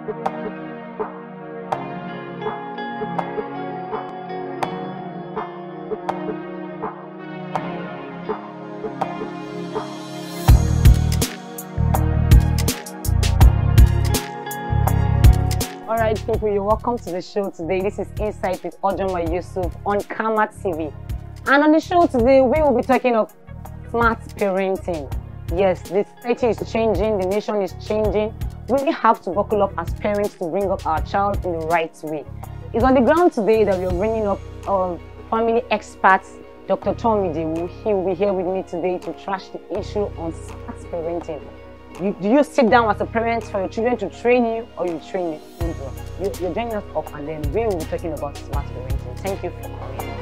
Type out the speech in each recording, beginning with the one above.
Alright people, you're welcome to the show today. This is Insight with Ojoma Yusuf on Kama TV. And on the show today, we will be talking of smart parenting. Yes, the society is changing, the nation is changing. We have to buckle up as parents to bring up our child in the right way. It's on the ground today that we are bringing up family experts, Dr. Thom Idowu. He will be here with me today to trash the issue on smart parenting. Do you sit down as a parent for your children to train you, or you train your children? You're joining us up, and then we will be talking about smart parenting. Thank you for coming.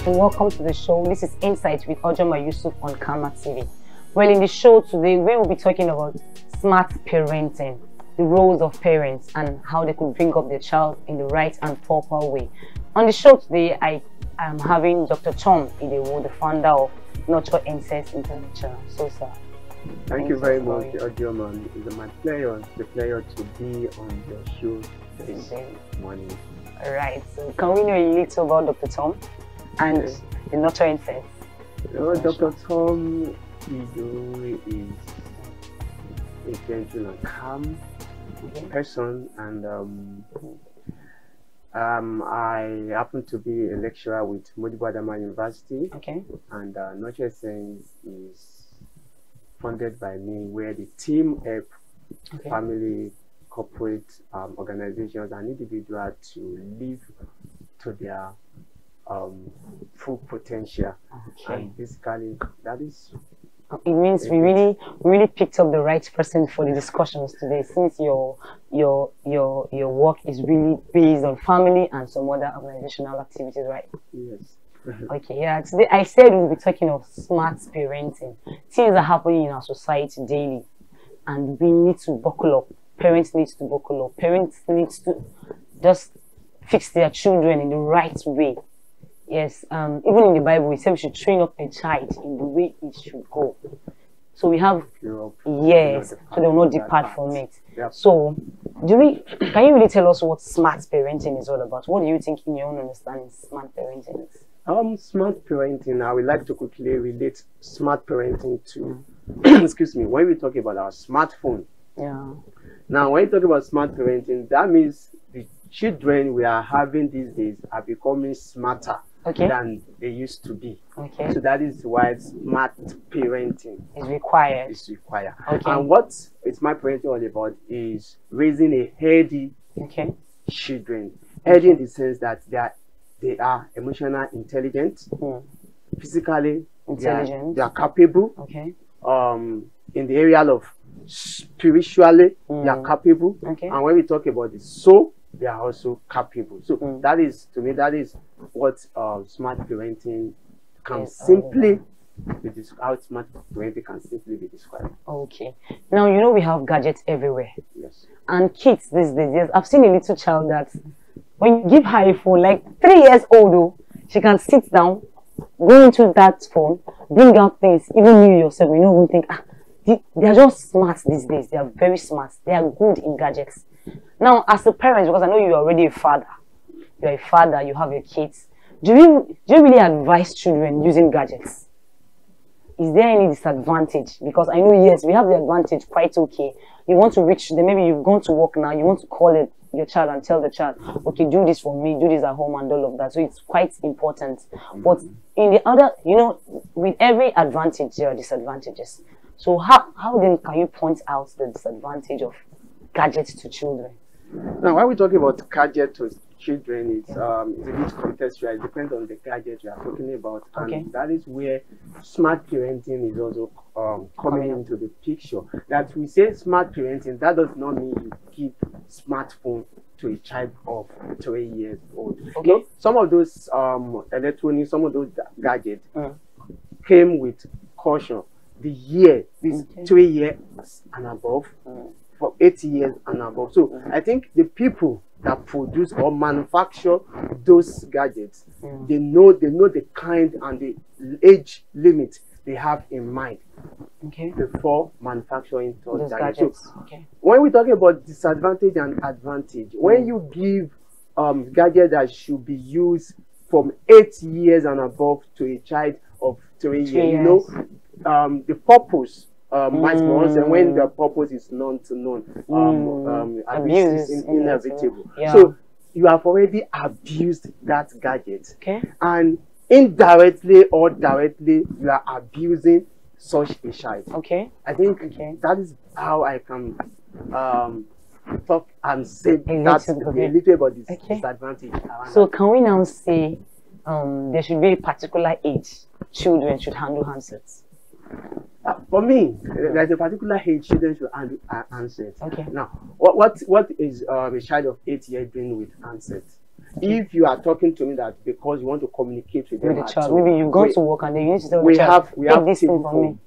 Welcome to the show. This is Insight with Ojoma Yusuf on Kama TV. Well, in the show today, we will be talking about smart parenting, the roles of parents, and how they could bring up their child in the right and proper way. On the show today, I am having Dr. Thom Idowu, the founder of Nurture Incest International. So, sir. Thank you very much, Ojoma. It's my pleasure to be on your show this morning. All right. So, can we know a little about Dr. Thom and the Nurture Incest? Dr. Thom Idowu is a gentle and calm person, and I happen to be a lecturer with Modibo Adama University. Okay. And Nurture Sense is funded by me, where the team help family, corporate organizations and individuals to live to their full potential. And basically that is. It means we really picked up the right person for the discussions today, since your work is really based on family and some other organizational activities, right? Yes. Okay, yeah. Today I said we'll be talking of smart parenting. Things are happening in our society daily, and we need to buckle up. Parents need to buckle up. Parents need to just fix their children in the right way. Yes, even in the Bible, we say we should train up a child in the way it should go. So we have, yes, so they will not depart from it. Yep. So, can you really tell us what smart parenting is all about? What do you think, in your own understanding, smart parenting is? Smart parenting, I would like to quickly relate smart parenting to, excuse me, when we talk about our smartphone. Yeah. Now, when you talk about smart parenting, that means the children we are having these days are becoming smarter than they used to be. Okay. So that is why smart parenting is required. Okay. And what smart parenting all about is raising a healthy children. Healthy in the sense that they are emotionally intelligent, physically intelligent, they are capable. Okay. In the area of spiritually, they are capable. Okay. And when we talk about the soul, they are also capable. So that is, to me, that is what smart parenting can simply be described. How smart parenting can simply be described. Okay. Now, you know, we have gadgets everywhere. Yes. And kids these days, yes, I've seen a little child that when you give her a phone, like 3 years old, though, she can sit down, go into that phone, bring out things. Even you yourself, you don't even think, they are just smart these days. They are very smart. They are good in gadgets. Now, as a parent, because I know you're already a father, you're a father, you have your kids, do you really advise children using gadgets? Is there any disadvantage? Because I know, yes, we have the advantage quite okay. You want to reach them, maybe you've gone to work now, you want to call your child and tell the child, okay, do this for me, do this at home and all of that. So it's quite important. But in the other, you know, with every advantage, there are disadvantages. So how then can you point out the disadvantage of gadgets to children? Now, when we talk about gadgets to children, it's a bit contextual. It depends on the gadget we are talking about, and that is where smart parenting is also coming into the picture. That we say smart parenting, that does not mean you give smartphone to a child of 3 years old. Okay. You know, some of those electronics, some of those gadgets came with caution. The year, this 3 years and above, for 8 years and above. So I think the people that produce or manufacture those gadgets, they know the kind and the age limit they have in mind before manufacturing those gadgets. So when we talk about disadvantage and advantage, when you give gadget that should be used from 8 years and above to a child of 3 years, you know, the purpose might be once, and when the purpose is known to known, abuse is inevitable. So you have already abused that gadget, and indirectly or directly you are abusing such a child. I think that is how I can talk and say that a little about this disadvantage. So can we now say there should be a particular age children should handle handsets? For me, there's a particular age children should handle handsets. Now, what is a child of 8 years doing with handsets? If you are talking to me that because you want to communicate with them, the child, maybe you go to work and they use to tell we the child, have this table thing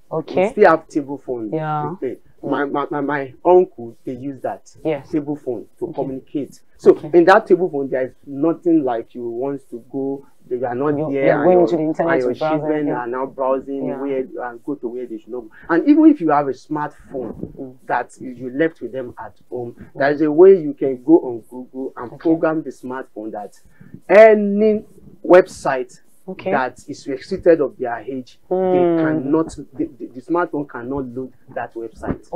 for phone. me. We still have table phone. Yeah. My uncle, they use that table phone to communicate. So in that table phone, there is nothing like you want to go. They are not there. You're going into the internet. Your children are now browsing where and go to where they should not go. And even if you have a smartphone that you left with them at home, there is a way you can go on Google and program the smartphone that any website that is restricted of their age, they cannot, the smartphone cannot load that website.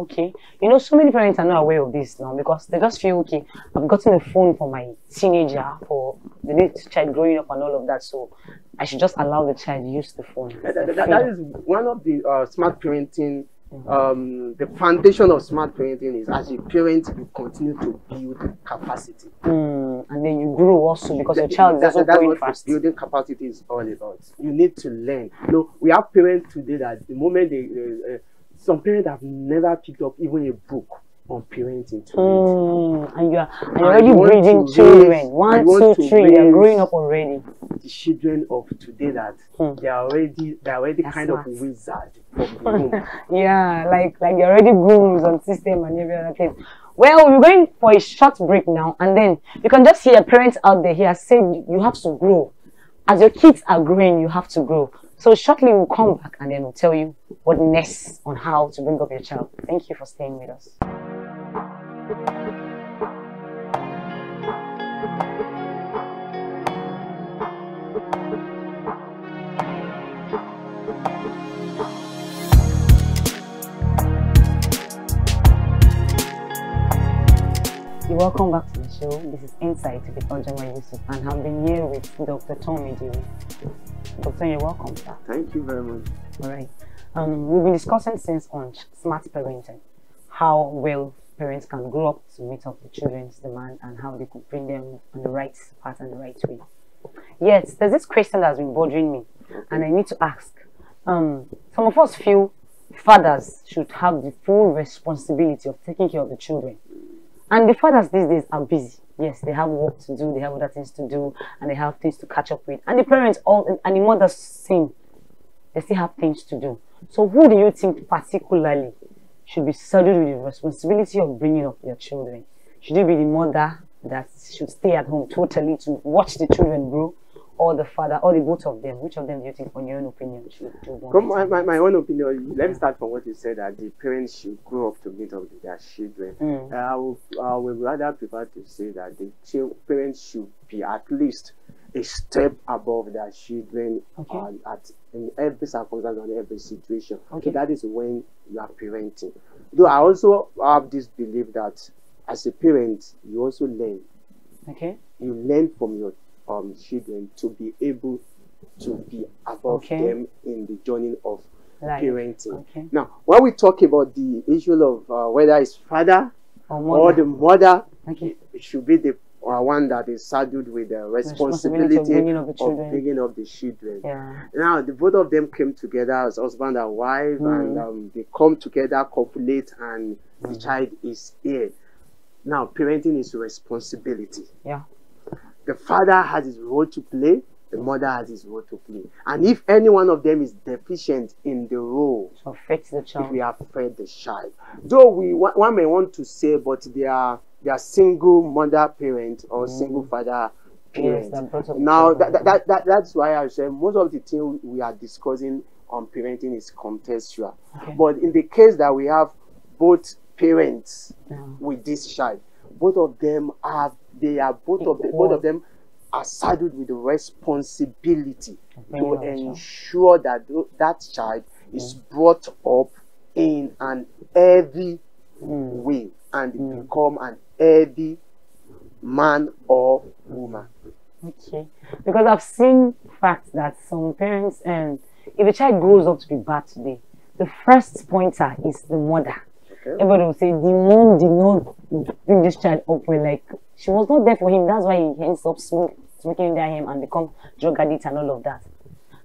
You know, so many parents are not aware of this now because they just feel, I've gotten a phone for my teenager, for the next child growing up and all of that, so I should just allow the child to use the phone. That is one of the smart parenting. The foundation of smart parenting is, as a parent, you continue to build capacity, and then you grow also, because your child is also growing fast. Building capacity is all about. You need to learn. You know, we have parents today that the moment some parents have never picked up even a book on parenting and you're already breeding children. 1, 2, 3, they're growing up already. The children of today that they're already kind of wizard from the home. Like they're already gurus on system and every other thing. Well, we're going for a short break now, and then you can just hear parents out there here saying you have to grow. As your kids are growing, you have to grow. So shortly we'll come back and then we'll tell you what next on how to bring up your child. Thank you for staying with us. Welcome back to the show. This is Insight with Ojama Yusuf, and I've been here with Dr. Thom Idowu. Doctor, you're welcome, sir. Thank you very much. All right. We've been discussing since on smart parenting, how well parents can grow up to meet up the children's demand and how they could bring them on the right path and the right way. Yet, there's this question that's been bothering me, and I need to ask. Some of us feel fathers should have the full responsibility of taking care of the children. And the fathers these days are busy. Yes, they have work to do, they have other things to do, and they have things to catch up with. And the parents, and the mothers, same. They still have things to do. So who do you think particularly should be saddled with the responsibility of bringing up their children? Should it be the mother that should stay at home totally to watch the children grow, or the father, or the both of them? Which of them do you think, on your own opinion, should do? From my own opinion, let me start from what you said, that the parents should grow up to meet up with their children. I would rather prefer to say that the parents should be at least a step above their children in every circumstance and every situation. So that is when you are parenting. Though I also have this belief that as a parent, you also learn. You learn from your children to be able to be above them in the journey of parenting. Now, when we talk about the issue of whether it's father or the mother, it should be the one that is saddled with the responsibility of bringing up the children. Now, the both of them came together as husband and wife, and they come together, copulate, and the child is here. Now, parenting is a responsibility. The father has his role to play, the mother has his role to play. And if any one of them is deficient in the role, so affects the child. it will affect the child. Though one may want to say, but they are single mother parent or single father parent. Yes, now that's why I say most of the things we are discussing on parenting is contextual. Okay. But in the case that we have both parents with this child, both of them are saddled with the responsibility to ensure that that child is brought up in an healthy way and become an healthy man or woman. Okay, because I've seen facts that some parents, if a child grows up to be bad today, the first pointer is the mother. Okay. Everybody will say the mom did not bring this child up well, like she was not there for him. That's why he ends up smoking their him and become drug addict and all of that.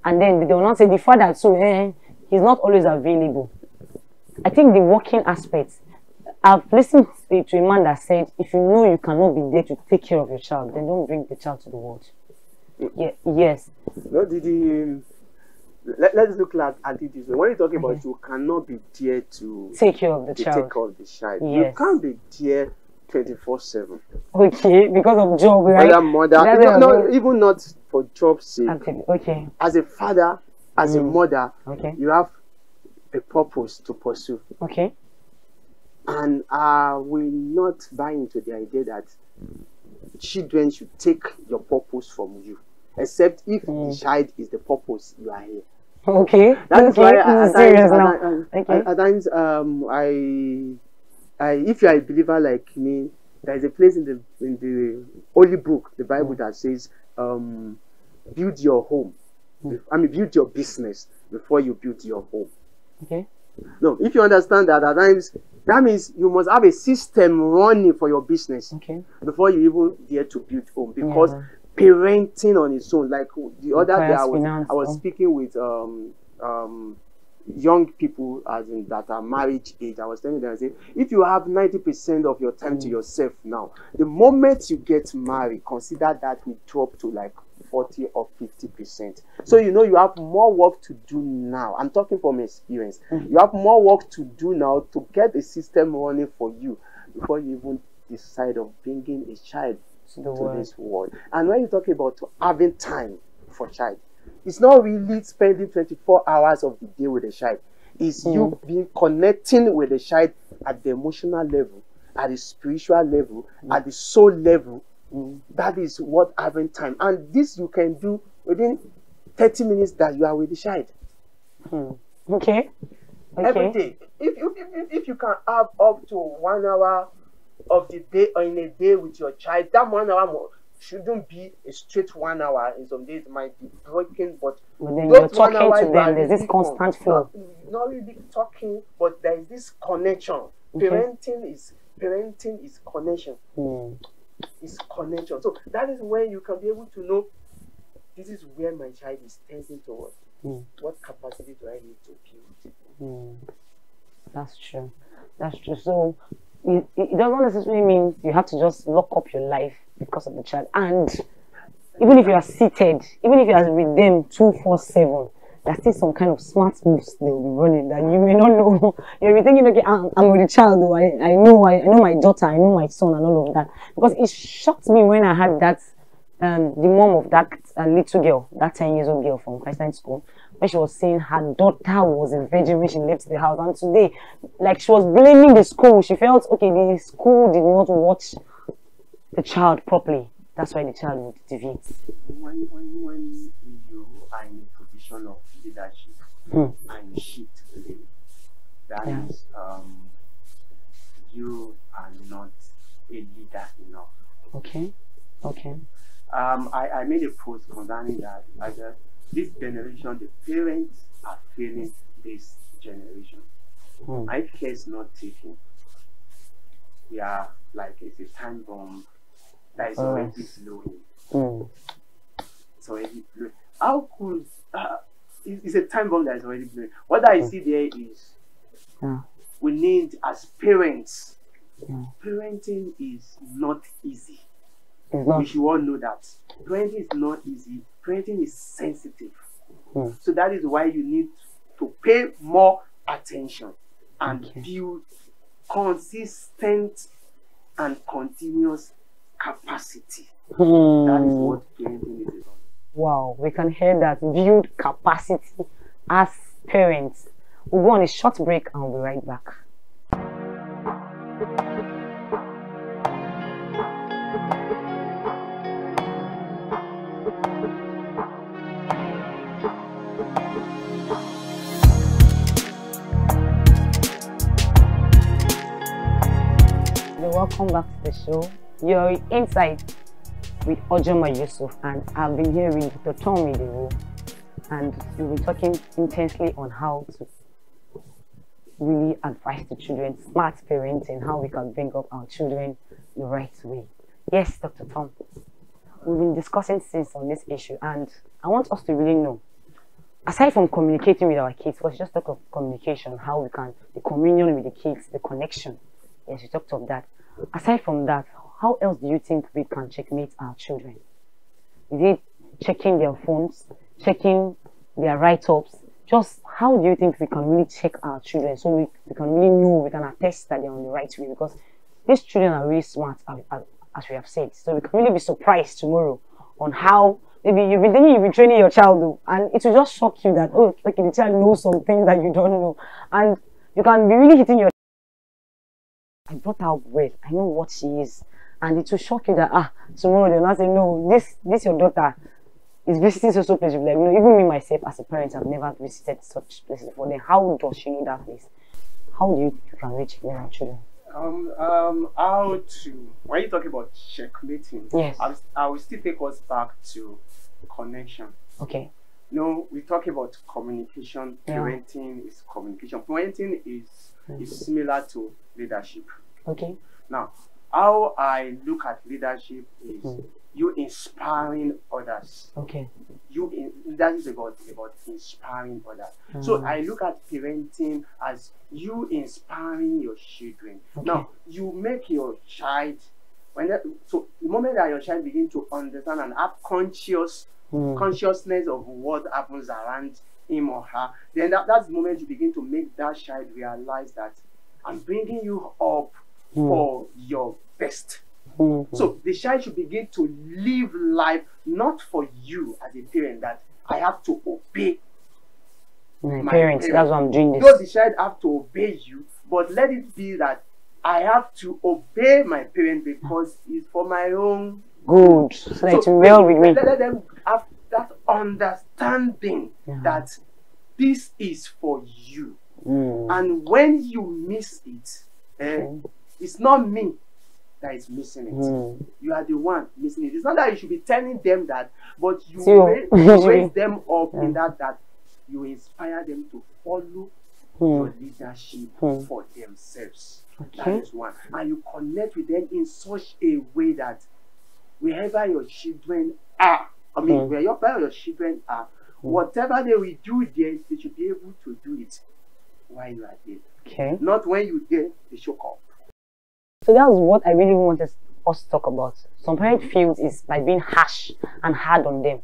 And then they will not say the father too. He's not always available. I think the working aspect. I've listened to a man that said, if you know you cannot be there to take care of your child, then don't bring the child to the world. Yeah, yes. No, let's look at it this way. When you're talking about you cannot be there to take care of the child. Take care of the child. Yes. You can't be there 24/7. Okay, because of job, right? Mother, no, even not for job's sake. Okay. As a father, as a mother, you have a purpose to pursue. Okay. And will not buy into the idea that children should take your purpose from you, except if the child is the purpose you are here. Okay. That's why at times if you are a believer like me, there is a place in the Holy Book, the Bible, that says, build your home. Build your business before you build your home. Okay. No, if you understand that, at times that means you must have a system running for your business before you even dare to build home. Because parenting on its own, like the other day I was speaking with young people as in that are marriage age. I was telling them, I said, if you have 90% of your time to yourself now, the moment you get married, consider that will drop to like 40 or 50%. So you have more work to do now. I'm talking from experience. You have more work to do now to get a system running for you before you even decide of bringing a child to this world. And when you talk about having time for child, it's not really spending 24 hours of the day with a child. It's you being connecting with the child at the emotional level, at the spiritual level, at the soul level. That is what having time. And this you can do within 30 minutes that you are with the child. Okay. Every day. If you can have up to 1 hour of the day or in a day with your child, that 1 hour more shouldn't be a straight 1 hour. In some days it might be broken, but then you're talking to them. There's this constant flow. Not really talking, but there is this connection. Parenting is connection. It's connection. So that is when you can be able to know this is where my child is tending towards. What capacity do I need to build? That's true. That's true. So it doesn't necessarily mean you have to just lock up your life because of the child. And even if you are seated, even if you are with them 24/7, there's still some kind of smart moves they will be running that you may not know. You'll be thinking, okay, I'm with the child, though. I know my daughter, I know my son, and all of that. Because it shocked me when I had that, the mom of that little girl, that 10 years old girl from Christian school, when she was saying her daughter was a virgin when she left the house. And today, like, she was blaming the school. She felt, okay, the school did not watch the child properly. That's why the child would deviate. When you are in a position of leadership and shift lead, that is you are not a leader enough. Okay. I made a post concerning that. This generation, the parents are failing this generation. If care is not taken, we are like it's a time bomb that is already blowing. It's already blowing. How could it's a time bomb that is already blowing? What I see there is we need as parents. Parenting is not easy. We should all know that parenting is not easy parenting is sensitive. So that is why you need to pay more attention and build consistent and continuous capacity. That is what parenting is about. Wow, we can hear that. Build capacity as parents. We'll go on a short break and we'll be right back. Welcome back to the show. You're inside with Ojoma Yusuf, and I've been here with Dr. Thom Idowu, and we've been talking intensely on how to really advise the children, smart parenting, how we can bring up our children the right way. Yes, Dr. Thom, we've been discussing since on this issue, and I want us to really know, aside from communicating with our kids, let's just talk of communication, how we can, the communion with the kids, the connection. Yes, we talked of that. Aside from that, how else do you think we can checkmate our children? Is it checking their phones, checking their write-ups? Just how do you think we can really check our children so we can really know, we can attest that they're on the right way? Because these children are really smart, as we have said. So we can really be surprised tomorrow on how maybe you've been training your child, and it will just shock you that, oh, like the child knows something that you don't know. And you can be really hitting your I brought her up well. I know what she is, and it will shock you that tomorrow they'll not say no. This your daughter is visiting so places. Like, you know, even me myself as a parent, I've never visited such places before. Then how does she know that place? How do you can reach their children? How to when you talk about checkmating? Yes, I will still take us back to connection. Okay. No, we talk about communication. Parenting is communication. Parenting is similar to leadership. Okay. Now, how I look at leadership is you inspiring others. Okay. That is about inspiring others. So I look at parenting as you inspiring your children. Okay. Now, you make your child so the moment that your child begins to understand and have consciousness of what happens around him or her, then that's the moment you begin to make that child realize that I'm bringing you up for your best. So the child should begin to live life not for you as a parent, that I have to obey my parents. That's why I'm doing this. Though the child have to obey you, but let it be that I have to obey my parent because it's for my own good. So it's well with me. Let them have that understanding that this is for you. And when you miss it, it's not me that is missing it. You are the one missing it. It's not that you should be telling them that, but you raise them up in that you inspire them to follow your leadership for themselves. That is one. And you connect with them in such a way that wherever your children are, wherever your children are, whatever they will do there, they should be able to do it while you are there. Okay. Not when you there, they show up. So that's what I really wanted us to talk about. Some parents feel is by being harsh and hard on them.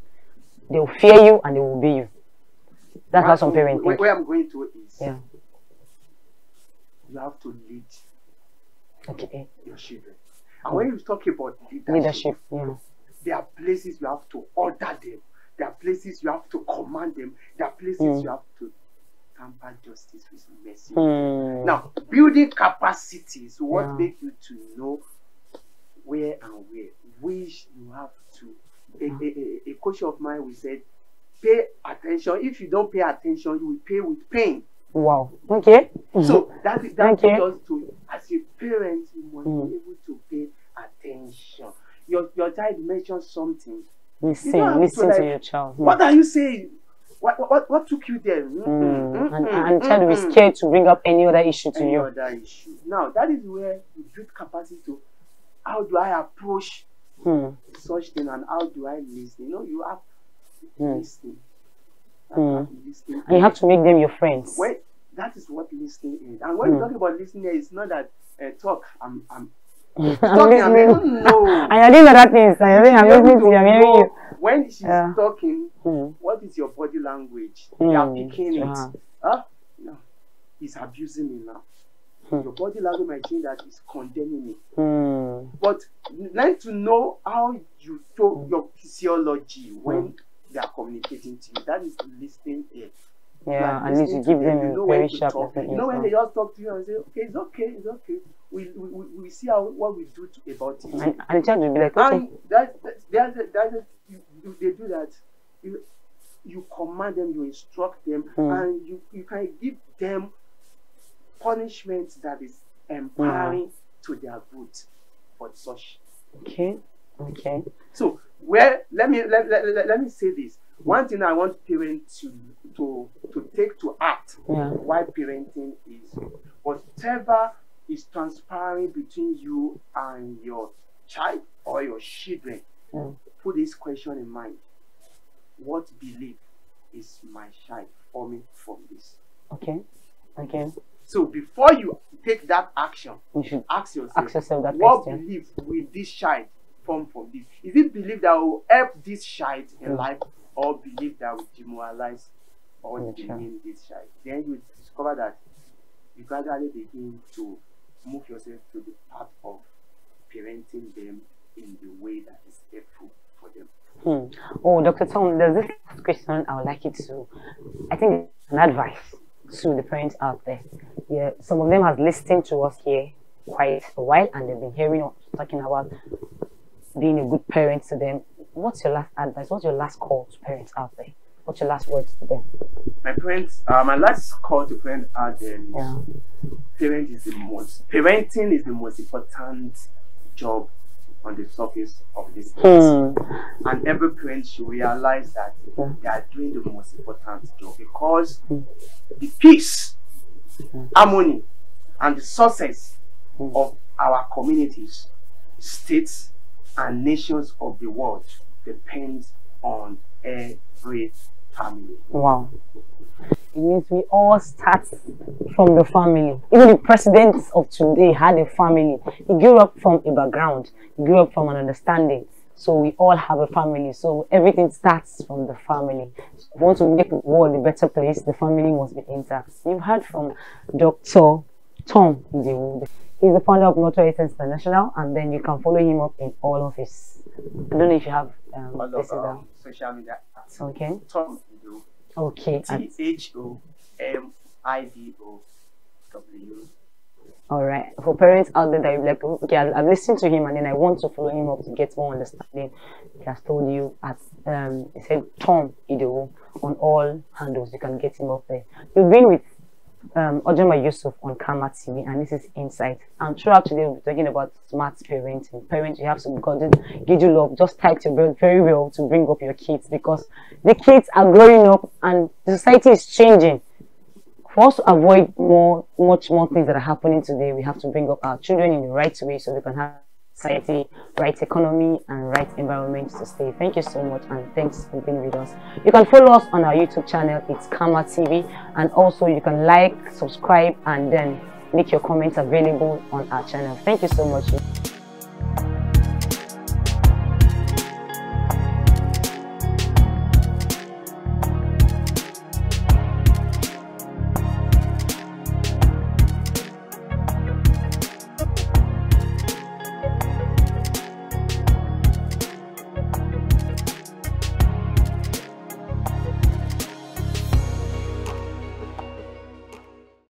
They will fear you and they will obey you. That's how some parents think. Where I'm going to is you have to lead your children. And when you talk about leadership, there are places you have to order them. There are places you have to command them. There are places you have to tamper justice with mercy. Now, building capacity is what makes you to know where and where, which you have to. A coach of mine will say, pay attention. If you don't pay attention, you will pay with pain. Wow. Okay. So that takes us to, as a parent, you must be able to pay attention. Your child mentioned something. Listen to your child. What are you saying? What took you there? And child will be scared to bring up any other issue to you. Now that is where you build capacity to how do I approach such thing and how do I listen? You know, you have to listen. And you have to make them your friends. Well, that is what listening is. And when you talk about listening, it's not that talk. I'm talking. listening. No. And you're doing other things. I'm listening to you. I'm hearing you. when she's talking, what is your body language? You are picking it. No, he's abusing me now. Your body language might change that he's condemning me. But learn to know how you show your physiology when they are communicating to you. That is listening here. Yeah, and need to give them a very sharp attention. You know when they just talk to you and say, okay, it's okay, it's okay. We see what we do about it. And the child will be like, okay. And they do that. You command them, you instruct them, and you can give them punishment that is empowering to their good for such. Okay. So let me say this. One thing I want parents to take to act while parenting is whatever is transpiring between you and your child or your children. Put this question in mind. What belief is my child forming from this? Okay. So before you take that action, you should ask yourself that what question. Belief will this child form from this? Is it belief that will help this child in life, or belief that will demoralize or demean this child? Then you discover that you gradually begin to move yourself to the path of parenting them in the way that is helpful for them. Oh, Dr. Thom, there's this question I would like you to, I think, an advice to the parents out there. Yeah, some of them have listened to us here quite a while, and they've been hearing us talking about being a good parent to them. What's your last advice? What's your last call to parents out there? What's your last words to them? My last call to parents out there is parenting is the most important job on the surface of this earth. And every parent should realize that they are doing the most important job, because the peace, harmony, and the success of our communities, states, and nations of the world depends on every family. Wow. It means we all start from the family. Even the presidents of today had a family. He grew up from a background. He grew up from an understanding. So we all have a family. So everything starts from the family. So if we want to make the world a better place, the family must be intact. You've heard from Dr. Thom Idowu. He's the founder of Motor Essence International, and then you can follow him up in all of his. I don't know if you have social media. Okay. Thom Idowu. Okay. THOMIDOW. All right. For parents out there that you're like, okay, I've listened to him and then I want to follow him up to get more understanding. He has told you at he said Thom Idowu on all handles. You can get him up there. You've been with Ojama Yusuf on Karma TV, and this is Insight. And throughout today we'll be talking about smart parenting. Parents, you have to give you love. Just type your bird very well to bring up your kids, because the kids are growing up and the society is changing. For us to avoid much more things that are happening today, we have to bring up our children in the right way so we can have society, right economy, and right environment to stay. Thank you so much, and thanks for being with us. You can follow us on our YouTube channel. It's Karma TV, and also you can like, subscribe, and then make your comments available on our channel. Thank you so much.